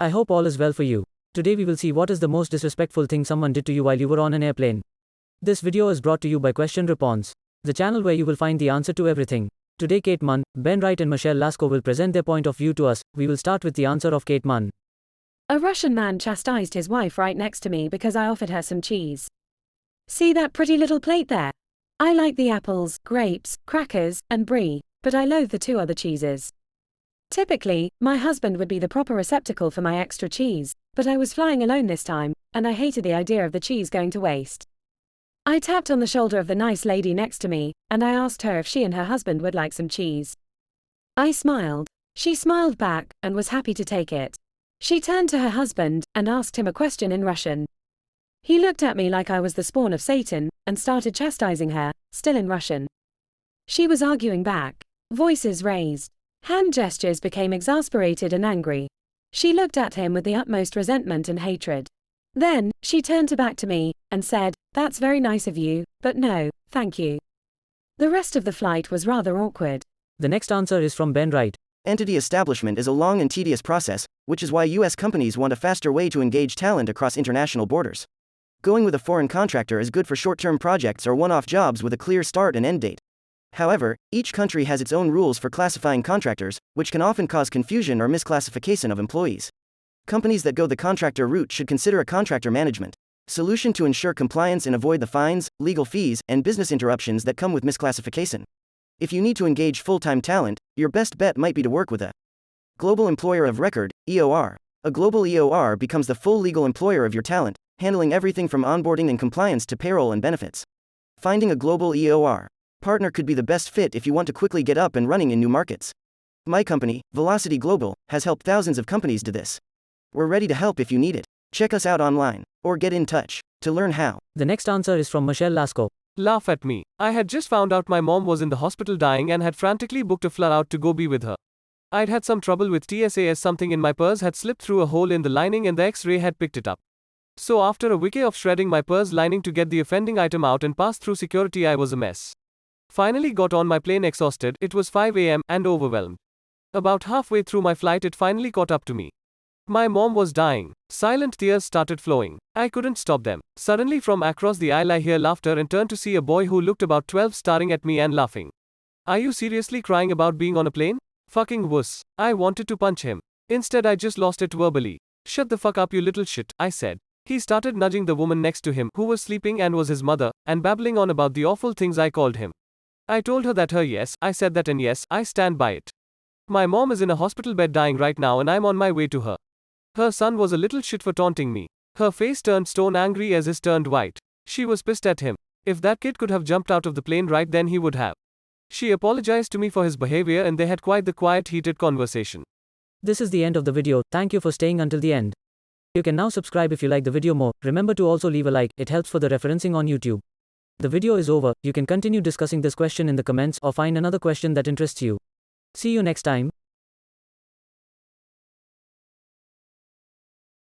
I hope all is well for you. Today we will see what is the most disrespectful thing someone did to you while you were on an airplane. This video is brought to you by Question Response, the channel where you will find the answer to everything. Today Kate Mann, Ben Wright and Michelle Lasko will present their point of view to us. We will start with the answer of Kate Mann. A Russian man chastised his wife right next to me because I offered her some cheese. See that pretty little plate there? I like the apples, grapes, crackers, and brie, but I loathe the two other cheeses. Typically, my husband would be the proper receptacle for my extra cheese, but I was flying alone this time, and I hated the idea of the cheese going to waste. I tapped on the shoulder of the nice lady next to me, and I asked her if she and her husband would like some cheese. I smiled. She smiled back, and was happy to take it. She turned to her husband, and asked him a question in Russian. He looked at me like I was the spawn of Satan, and started chastising her, still in Russian. She was arguing back. Voices raised. Hand gestures became exasperated and angry. She looked at him with the utmost resentment and hatred. Then, she turned back to me, and said, "That's very nice of you, but no, thank you." The rest of the flight was rather awkward. The next answer is from Ben Wright. Entity establishment is a long and tedious process, which is why US companies want a faster way to engage talent across international borders. Going with a foreign contractor is good for short-term projects or one-off jobs with a clear start and end date. However, each country has its own rules for classifying contractors, which can often cause confusion or misclassification of employees. Companies that go the contractor route should consider a contractor management solution to ensure compliance and avoid the fines, legal fees, and business interruptions that come with misclassification. If you need to engage full-time talent, your best bet might be to work with a global employer of record, EOR. A global EOR becomes the full legal employer of your talent, handling everything from onboarding and compliance to payroll and benefits. Finding a global EOR partner could be the best fit if you want to quickly get up and running in new markets. My company, Velocity Global, has helped thousands of companies do this. We're ready to help if you need it. Check us out online, or get in touch to learn how. The next answer is from Michelle Lasko. Laugh at me. I had just found out my mom was in the hospital dying and had frantically booked a flight out to go be with her. I'd had some trouble with TSA as something in my purse had slipped through a hole in the lining and the X-ray had picked it up. So after a week of shredding my purse lining to get the offending item out and pass through security, I was a mess. Finally got on my plane exhausted. It was 5 a.m. and overwhelmed. About halfway through my flight it finally caught up to me. My mom was dying. Silent tears started flowing. I couldn't stop them. Suddenly from across the aisle I hear laughter and turn to see a boy who looked about 12 staring at me and laughing. "Are you seriously crying about being on a plane? Fucking wuss." I wanted to punch him. Instead I just lost it verbally. "Shut the fuck up you little shit," I said. He started nudging the woman next to him, who was sleeping and was his mother, and babbling on about the awful things I called him. I told her that yes, I said that and yes, I stand by it. My mom is in a hospital bed dying right now and I'm on my way to her. Her son was a little shit for taunting me. Her face turned stone angry as his turned white. She was pissed at him. If that kid could have jumped out of the plane right then he would have. She apologized to me for his behavior and they had quite the quiet heated conversation. This is the end of the video. Thank you for staying until the end. You can now subscribe if you like the video more. Remember to also leave a like, it helps for the referencing on YouTube. The video is over. You can continue discussing this question in the comments or find another question that interests you. See you next time.